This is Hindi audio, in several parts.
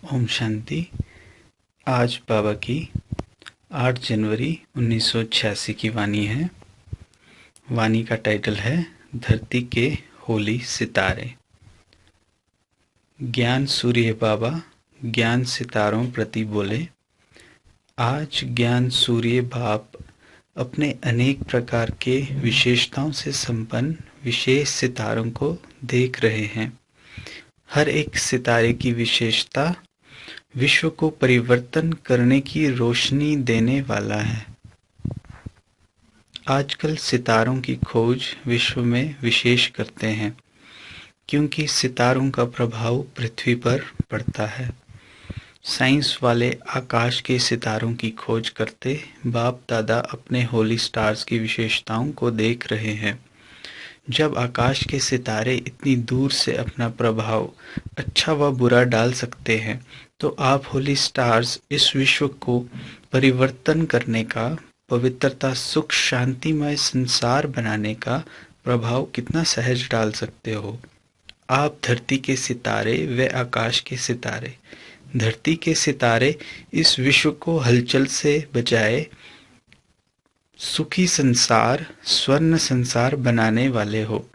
ओम शांति। आज बाबा की 8 जनवरी 1986 की वाणी है। वाणी का टाइटल है धरती के होली सितारे। ज्ञान सूर्य बाबा ज्ञान सितारों प्रति बोले। आज ज्ञान सूर्य बाप अपने अनेक प्रकार के विशेषताओं से संपन्न विशेष सितारों को देख रहे हैं। हर एक सितारे की विशेषता विश्व को परिवर्तन करने की रोशनी देने वाला है। आजकल सितारों की खोज विश्व में विशेष करते हैं, क्योंकि सितारों का प्रभाव पृथ्वी पर पड़ता है। साइंस वाले आकाश के सितारों की खोज करते बाप दादा अपने होली स्टार्स की विशेषताओं को देख रहे हैं। जब आकाश के सितारे इतनी दूर से अपना प्रभाव अच्छा व बुरा डाल सकते हैं, तो आप होली स्टार्स इस विश्व को परिवर्तन करने का, पवित्रता, सुख, शांतिमय संसार बनाने का प्रभाव कितना सहज डाल सकते हो। आप धरती के सितारे व आकाश के सितारे। धरती के सितारे इस विश्व को हलचल से बचाए सुखी संसार, स्वर्ण संसार बनाने वाले हो।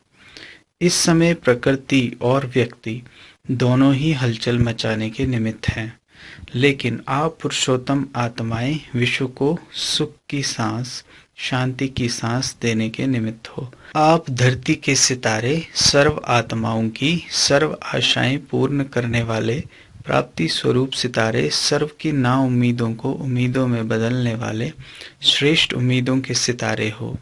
इस समय प्रकृति और व्यक्ति दोनों ही हलचल मचाने के निमित्त हैं, लेकिन आप पुरुषोत्तम आत्माएं विश्व को सुख की सांस, शांति की सांस देने के निमित्त हो। आप धरती के सितारे सर्व आत्माओं की सर्व आशाएं पूर्ण करने वाले प्राप्ति स्वरूप सितारे, सर्व की ना उम्मीदों को उम्मीदों में बदलने वाले श्रेष्ठ उम्मीदों के सितारे हो।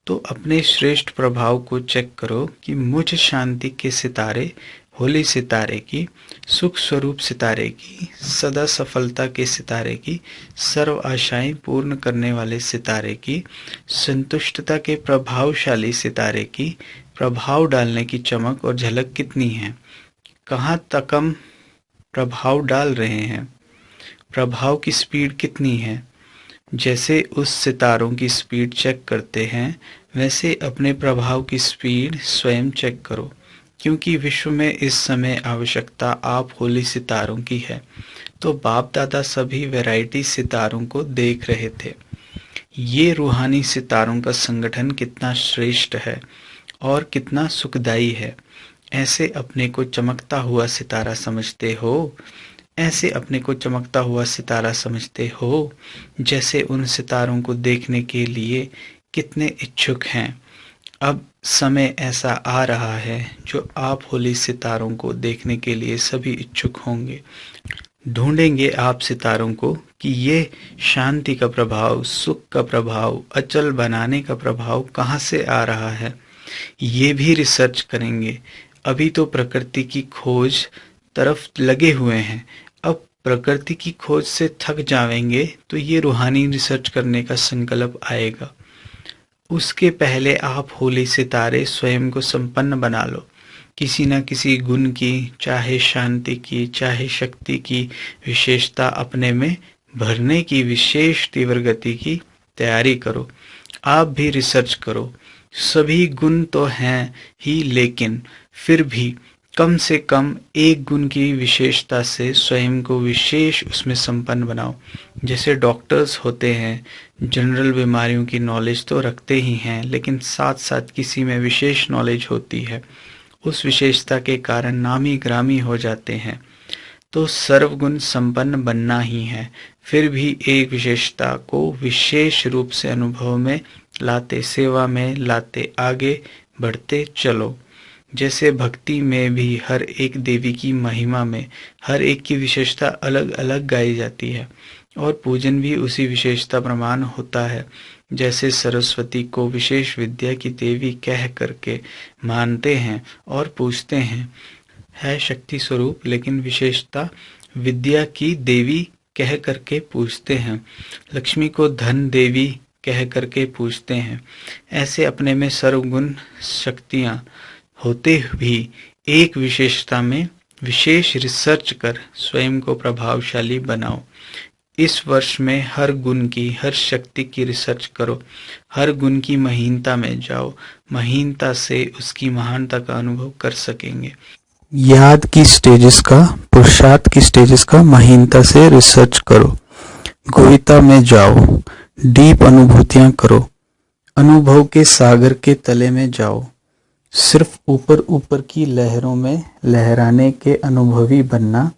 तो अपने श्रेष्ठ प्रभाव को चेक करो कि मुझ शांति के सितारे, होली सितारे की, सुख स्वरूप सितारे की, सदा सफलता के सितारे की, सर्व आशाएं पूर्ण करने वाले सितारे की, संतुष्टता के प्रभावशाली सितारे की प्रभाव डालने की चमक और झलक कितनी है। कहाँ तक हम प्रभाव डाल रहे हैं, प्रभाव की स्पीड कितनी है। जैसे उस सितारों की स्पीड चेक करते हैं, वैसे अपने प्रभाव की स्पीड स्वयं चेक करो, क्योंकि विश्व में इस समय आवश्यकता आप होली सितारों की है। तो बाप दादा सभी वैरायटी सितारों को देख रहे थे। ये रूहानी सितारों का संगठन कितना श्रेष्ठ है और कितना सुखदायी है। ऐसे अपने को चमकता हुआ सितारा समझते हो, ऐसे अपने को चमकता हुआ सितारा समझते हो, जैसे उन सितारों को देखने के लिए कितने इच्छुक हैं। अब समय ऐसा आ रहा है जो आप होली सितारों को देखने के लिए सभी इच्छुक होंगे। ढूंढेंगे आप सितारों को कि ये शांति का प्रभाव, सुख का प्रभाव, अचल बनाने का प्रभाव कहाँ से आ रहा है। ये भी रिसर्च करेंगे। अभी तो प्रकृति की खोज तरफ लगे हुए हैं। अब प्रकृति की खोज से थक जाएंगे तो ये रूहानी रिसर्च करने का संकल्प आएगा। उसके पहले आप होली सितारे स्वयं को संपन्न बना लो। किसी न किसी गुण की, चाहे शांति की, चाहे शक्ति की विशेषता अपने में भरने की विशेष तीव्र गति की तैयारी करो। आप भी रिसर्च करो। सभी गुण तो हैं ही, लेकिन फिर भी कम से कम एक गुण की विशेषता से स्वयं को विशेष उसमें संपन्न बनाओ। जैसे डॉक्टर्स होते हैं, जनरल बीमारियों की नॉलेज तो रखते ही हैं, लेकिन साथ साथ किसी में विशेष नॉलेज होती है। उस विशेषता के कारण नामी ग्रामी हो जाते हैं। तो सर्वगुण संपन्न बनना ही है। फिर भी एक विशेषता को विशेष रूप से अनुभव में लाते, सेवा में लाते, आगे बढ़ते चलो। जैसे भक्ति में भी हर एक देवी की महिमा में हर एक की विशेषता अलग अलग गाई जाती है, और पूजन भी उसी विशेषता प्रमाण होता है। जैसे सरस्वती को विशेष विद्या की देवी कह करके मानते हैं और पूजते हैं, है शक्ति स्वरूप, लेकिन विशेषता विद्या की देवी कह करके पूजते हैं। लक्ष्मी को धन देवी कह करके पूजते हैं। ऐसे अपने में सर्वगुण शक्तियाँ होते भी एक विशेषता में विशेष रिसर्च कर स्वयं को प्रभावशाली बनाओ। इस वर्ष में हर गुण की, हर शक्ति की रिसर्च करो। हर गुण की महीनता में जाओ। महीनता से उसकी महानता का अनुभव कर सकेंगे। याद की स्टेजेस का, पुरुषार्थ की स्टेजेस का महीनता से रिसर्च करो। गहनता में जाओ, डीप अनुभूतियां करो, अनुभव के सागर के तले में जाओ। सिर्फ ऊपर ऊपर की लहरों में लहराने के अनुभवी बनना,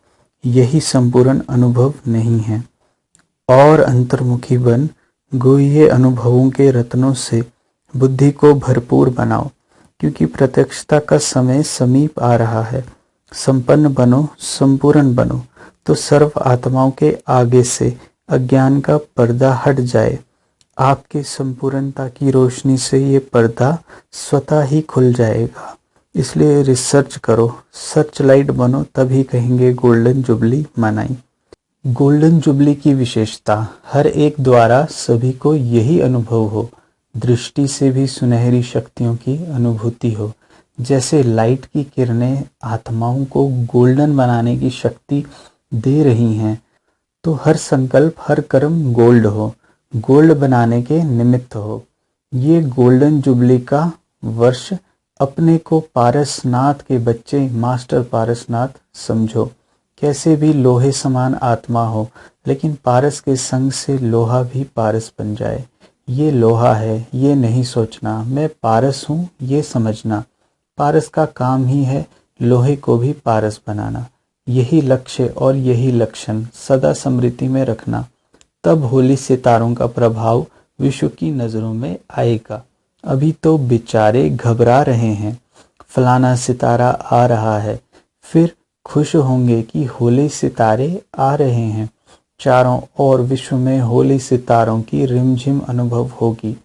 यही संपूर्ण अनुभव नहीं है। और अंतर्मुखी बन गुह्य अनुभवों के रत्नों से बुद्धि को भरपूर बनाओ, क्योंकि प्रत्यक्षता का समय समीप आ रहा है। संपन्न बनो, संपूर्ण बनो, तो सर्व आत्माओं के आगे से अज्ञान का पर्दा हट जाए। आपके संपूर्णता की रोशनी से ये पर्दा स्वतः ही खुल जाएगा। इसलिए रिसर्च करो, सर्च लाइट बनो, तभी कहेंगे गोल्डन जुबली मनाई। गोल्डन जुबली की विशेषता, हर एक द्वारा सभी को यही अनुभव हो, दृष्टि से भी सुनहरी शक्तियों की अनुभूति हो। जैसे लाइट की किरणें आत्माओं को गोल्डन बनाने की शक्ति दे रही हैं, तो हर संकल्प, हर कर्म गोल्ड हो, गोल्ड बनाने के निमित्त हो। ये गोल्डन जुबली का वर्ष अपने को पारसनाथ के बच्चे, मास्टर पारसनाथ समझो। कैसे भी लोहे समान आत्मा हो, लेकिन पारस के संग से लोहा भी पारस बन जाए। ये लोहा है, ये नहीं सोचना मैं पारस हूँ, ये समझना। पारस का काम ही है लोहे को भी पारस बनाना। यही लक्ष्य और यही लक्षण सदा स्मृति में रखना, तब होली सितारों का प्रभाव विश्व की नजरों में आएगा। अभी तो बेचारे घबरा रहे हैं, फलाना सितारा आ रहा है, फिर खुश होंगे कि होली सितारे आ रहे हैं। चारों ओर विश्व में होली सितारों की रिमझिम अनुभव होगी।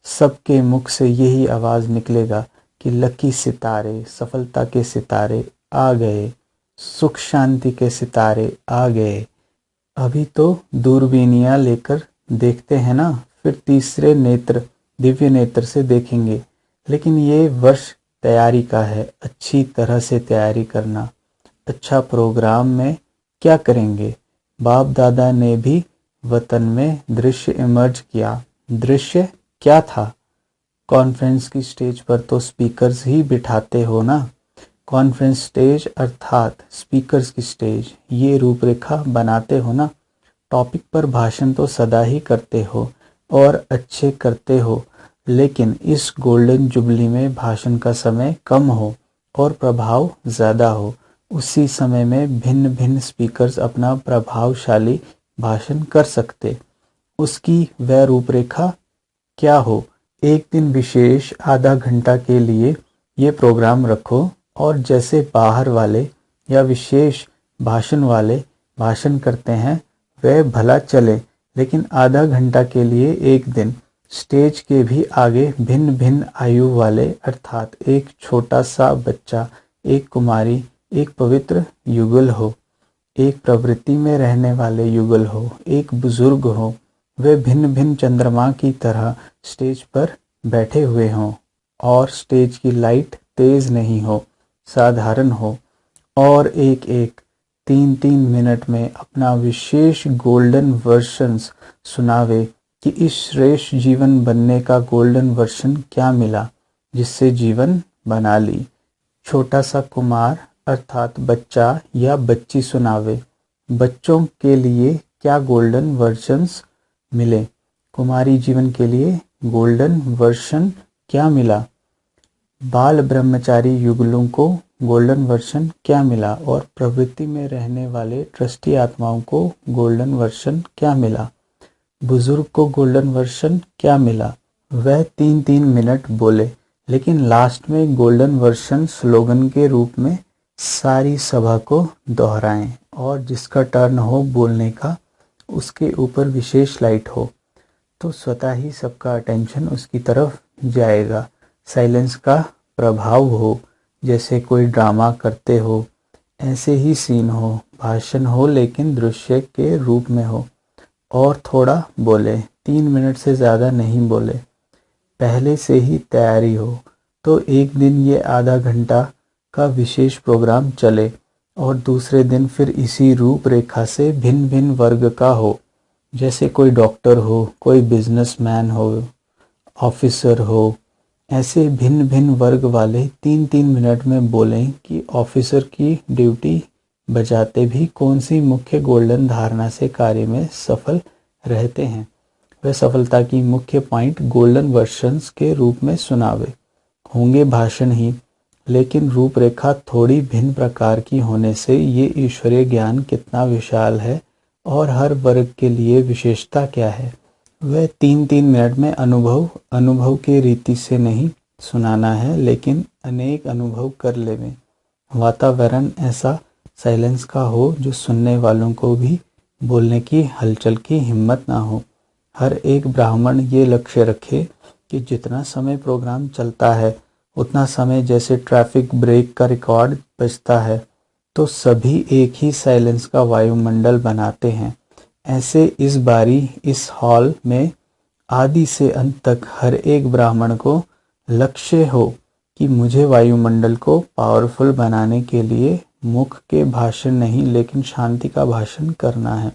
सबके मुख से यही आवाज निकलेगा कि लकी सितारे, सफलता के सितारे आ गए, सुख शांति के सितारे आ गए। अभी तो दूरबीनियां लेकर देखते हैं ना, फिर तीसरे नेत्र, दिव्य नेत्र से देखेंगे। लेकिन ये वर्ष तैयारी का है, अच्छी तरह से तैयारी करना। अच्छा प्रोग्राम में क्या करेंगे? बाप दादा ने भी वतन में दृश्य इमर्ज किया। दृश्य क्या था? कॉन्फ्रेंस की स्टेज पर तो स्पीकर्स ही बिठाते हो ना। कॉन्फ्रेंस स्टेज अर्थात स्पीकर्स की स्टेज, ये रूपरेखा बनाते हो ना। टॉपिक पर भाषण तो सदा ही करते हो और अच्छे करते हो, लेकिन इस गोल्डन जुबली में भाषण का समय कम हो और प्रभाव ज़्यादा हो। उसी समय में भिन्न भिन्न स्पीकर्स अपना प्रभावशाली भाषण कर सकते। उसकी वह रूपरेखा क्या हो? एक दिन विशेष आधा घंटा के लिए ये प्रोग्राम रखो, और जैसे बाहर वाले या विशेष भाषण वाले भाषण करते हैं वह भला चले, लेकिन आधा घंटा के लिए एक दिन स्टेज के भी आगे भिन्न भिन्न आयु वाले, अर्थात एक छोटा सा बच्चा, एक कुमारी, एक पवित्र युगल हो, एक प्रवृत्ति में रहने वाले युगल हो, एक बुजुर्ग हो, वे भिन्न भिन्न चंद्रमा की तरह स्टेज पर बैठे हुए हों, और स्टेज की लाइट तेज नहीं हो, साधारण हो, और एक एक 3-3 मिनट में अपना विशेष गोल्डन वर्शंस सुनावे कि इस श्रेष्ठ जीवन बनने का गोल्डन वर्शन क्या मिला, जिससे जीवन बना ली। छोटा सा कुमार अर्थात बच्चा या बच्ची सुनावे, बच्चों के लिए क्या गोल्डन वर्शंस मिले, कुमारी जीवन के लिए गोल्डन वर्शन क्या मिला, बाल ब्रह्मचारी युगलों को गोल्डन वर्शन क्या मिला, और प्रवृत्ति में रहने वाले ट्रस्टी आत्माओं को गोल्डन वर्शन क्या मिला, बुजुर्ग को गोल्डन वर्शन क्या मिला। वह 3-3 मिनट बोले, लेकिन लास्ट में गोल्डन वर्शन स्लोगन के रूप में सारी सभा को दोहराएं, और जिसका टर्न हो बोलने का उसके ऊपर विशेष लाइट हो, तो स्वतः ही सबका अटेंशन उसकी तरफ जाएगा। साइलेंस का प्रभाव हो, जैसे कोई ड्रामा करते हो ऐसे ही सीन हो, भाषण हो लेकिन दृश्य के रूप में हो, और थोड़ा बोले, 3 मिनट से ज़्यादा नहीं बोले, पहले से ही तैयारी हो। तो एक दिन ये आधा घंटा का विशेष प्रोग्राम चले, और दूसरे दिन फिर इसी रूपरेखा से भिन्न भिन्न वर्ग का हो, जैसे कोई डॉक्टर हो, कोई बिजनेसमैन हो, ऑफिसर हो, ऐसे भिन्न भिन्न वर्ग वाले 3-3 मिनट में बोलें कि ऑफिसर की ड्यूटी बजाते भी कौन सी मुख्य गोल्डन धारणा से कार्य में सफल रहते हैं। वह सफलता की मुख्य पॉइंट गोल्डन वर्शंस के रूप में सुनावे। होंगे भाषण ही, लेकिन रूपरेखा थोड़ी भिन्न प्रकार की होने से ये ईश्वरीय ज्ञान कितना विशाल है और हर वर्ग के लिए विशेषता क्या है। वह 3-3 मिनट में अनुभव की रीति से नहीं सुनाना है, लेकिन अनेक अनुभव कर लेवें। वातावरण ऐसा साइलेंस का हो जो सुनने वालों को भी बोलने की हलचल की हिम्मत ना हो। हर एक ब्राह्मण ये लक्ष्य रखे कि जितना समय प्रोग्राम चलता है उतना समय जैसे ट्रैफिक ब्रेक का रिकॉर्ड बजता है तो सभी एक ही साइलेंस का वायुमंडल बनाते हैं। ऐसे इस बारी इस हॉल में आदि से अंत तक हर एक ब्राह्मण को लक्ष्य हो कि मुझे वायुमंडल को पावरफुल बनाने के लिए मुख के भाषण नहीं लेकिन शांति का भाषण करना है।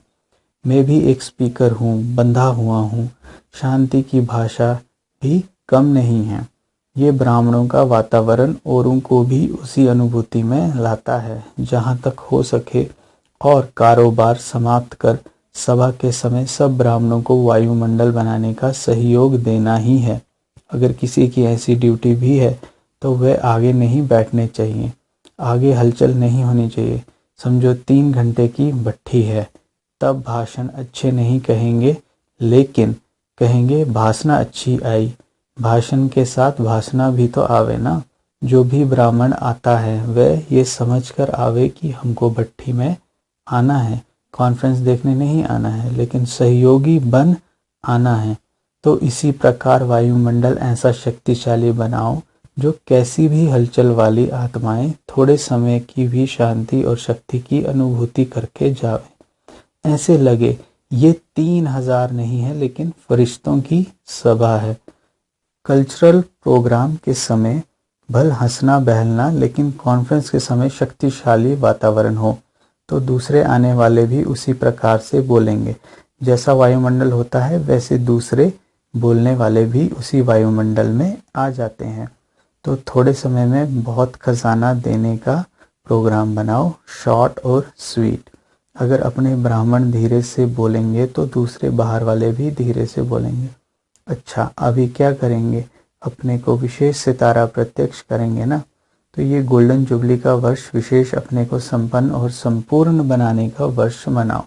मैं भी एक स्पीकर हूँ, बंधा हुआ हूँ, शांति की भाषा भी कम नहीं है। ये ब्राह्मणों का वातावरण औरों को भी उसी अनुभूति में लाता है। जहाँ तक हो सके और कारोबार समाप्त कर सभा के समय सब ब्राह्मणों को वायुमंडल बनाने का सहयोग देना ही है। अगर किसी की ऐसी ड्यूटी भी है तो वह आगे नहीं बैठने चाहिए, आगे हलचल नहीं होनी चाहिए। समझो 3 घंटे की भट्ठी है, तब भाषण अच्छे नहीं कहेंगे लेकिन कहेंगे भाषणा अच्छी आई। भाषण के साथ भाषणा भी तो आवे ना। जो भी ब्राह्मण आता है वह ये समझकर आवे कि हमको भट्ठी में आना है, कॉन्फ्रेंस देखने नहीं आना है, लेकिन सहयोगी बन आना है। तो इसी प्रकार वायुमंडल ऐसा शक्तिशाली बनाओ जो कैसी भी हलचल वाली आत्माएं थोड़े समय की भी शांति और शक्ति की अनुभूति करके जावे। ऐसे लगे ये 3000 नहीं है लेकिन फरिश्तों की सभा है। कल्चरल प्रोग्राम के समय भल हंसना बहलना, लेकिन कॉन्फ्रेंस के समय शक्तिशाली वातावरण हो तो दूसरे आने वाले भी उसी प्रकार से बोलेंगे। जैसा वायुमंडल होता है वैसे दूसरे बोलने वाले भी उसी वायुमंडल में आ जाते हैं। तो थोड़े समय में बहुत खजाना देने का प्रोग्राम बनाओ, शॉर्ट और स्वीट। अगर अपने ब्राह्मण धीरे से बोलेंगे तो दूसरे बाहर वाले भी धीरे से बोलेंगे। अच्छा, अभी क्या करेंगे? अपने को विशेष सितारा प्रत्यक्ष करेंगे ना। तो ये गोल्डन जुबली का वर्ष विशेष अपने को संपन्न और संपूर्ण बनाने का वर्ष मनाओ।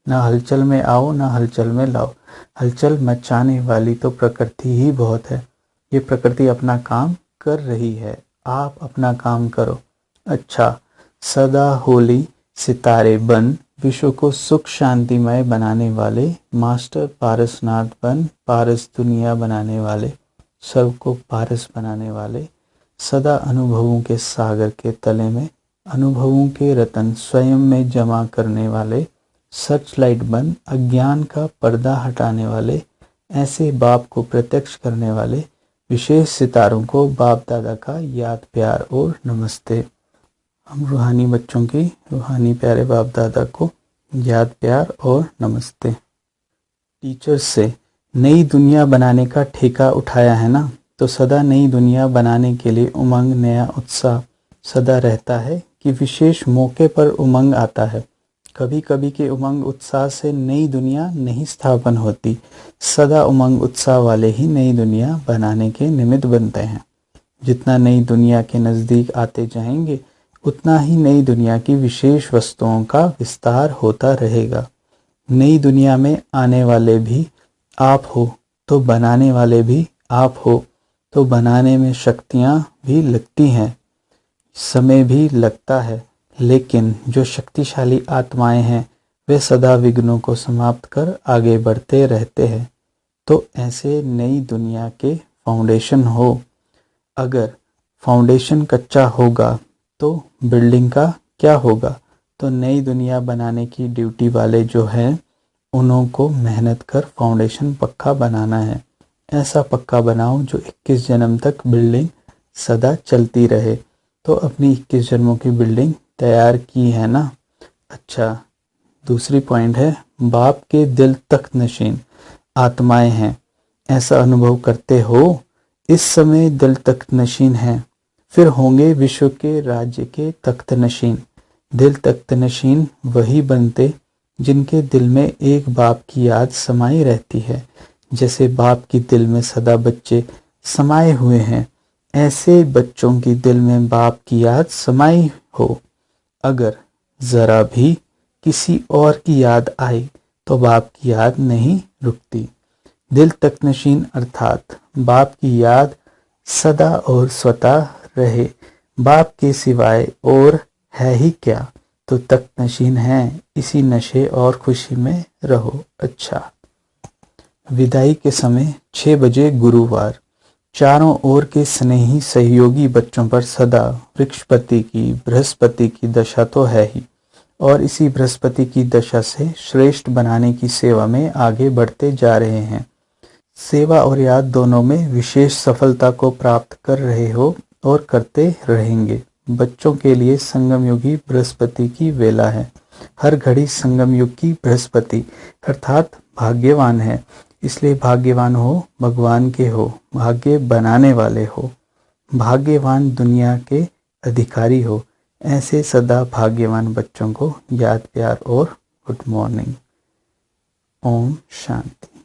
ना हलचल में आओ ना हलचल में लाओ। हलचल मचाने वाली तो प्रकृति ही बहुत है। ये प्रकृति अपना काम कर रही है, आप अपना काम करो। अच्छा, सदा होली सितारे बन, विश्व को सुख शांतिमय बनाने वाले मास्टर पारसनाथ बन, पारस दुनिया बनाने वाले, सर्व को पारस बनाने वाले, सदा अनुभवों के सागर के तले में अनुभवों के रतन स्वयं में जमा करने वाले, सर्च लाइट बन, अज्ञान का पर्दा हटाने वाले, ऐसे बाप को प्रत्यक्ष करने वाले विशेष सितारों को बाप दादा का याद प्यार और नमस्ते। हम रूहानी बच्चों की रूहानी प्यारे बाप दादा को याद प्यार और नमस्ते। टीचर्स से नई दुनिया बनाने का ठेका उठाया है ना, तो सदा नई दुनिया बनाने के लिए उमंग, नया उत्साह सदा रहता है कि विशेष मौके पर उमंग आता है। कभी कभी के उमंग उत्साह से नई दुनिया नहीं स्थापन होती। सदा उमंग उत्साह वाले ही नई दुनिया बनाने के निमित्त बनते हैं। जितना नई दुनिया के नज़दीक आते जाएंगे उतना ही नई दुनिया की विशेष वस्तुओं का विस्तार होता रहेगा। नई दुनिया में आने वाले भी आप हो तो बनाने वाले भी आप हो, तो बनाने में शक्तियाँ भी लगती हैं, समय भी लगता है, लेकिन जो शक्तिशाली आत्माएं हैं वे सदा विघ्नों को समाप्त कर आगे बढ़ते रहते हैं। तो ऐसे नई दुनिया के फाउंडेशन हो। अगर फाउंडेशन कच्चा होगा तो बिल्डिंग का क्या होगा? तो नई दुनिया बनाने की ड्यूटी वाले जो हैं उन्हों को मेहनत कर फाउंडेशन पक्का बनाना है। ऐसा पक्का बनाओ जो 21 जन्म तक बिल्डिंग सदा चलती रहे। तो अपनी 21 जन्मों की बिल्डिंग तैयार की है ना। अच्छा, दूसरी पॉइंट है बाप के दिल तक नशीन आत्माएं हैं। ऐसा अनुभव करते हो इस समय दिल तख्त नशीन हैं, फिर होंगे विश्व के राज्य के तख्त नशीन। दिल तख्त नशीन वही बनते जिनके दिल में एक बाप की याद समाई रहती है। जैसे बाप की दिल में सदा बच्चे समाये हुए हैं, ऐसे बच्चों की दिल में बाप की याद समाई हो। अगर जरा भी किसी और की याद आए तो बाप की याद नहीं रुकती। दिल तख्त नशीन अर्थात बाप की याद सदा और स्वतः रहे। बाप के सिवाय और है ही क्या, तो तख्त नशीन है, इसी नशे और खुशी में रहो। अच्छा। विदाई के समय 6 बजे गुरुवार। चारों ओर के स्नेही सहयोगी बच्चों पर सदा वृक्षपति की बृहस्पति की दशा तो है ही, और इसी बृहस्पति की दशा से श्रेष्ठ बनाने की सेवा में आगे बढ़ते जा रहे हैं। सेवा और याद दोनों में विशेष सफलता को प्राप्त कर रहे हो और करते रहेंगे। बच्चों के लिए संगम युगी बृहस्पति की वेला है। हर घड़ी संगम युग की बृहस्पति अर्थात भाग्यवान है, इसलिए भाग्यवान हो, भगवान के हो, भाग्य बनाने वाले हो, भाग्यवान दुनिया के अधिकारी हो। ऐसे सदा भाग्यवान बच्चों को याद, प्यार और गुड मॉर्निंग। ओम शांति।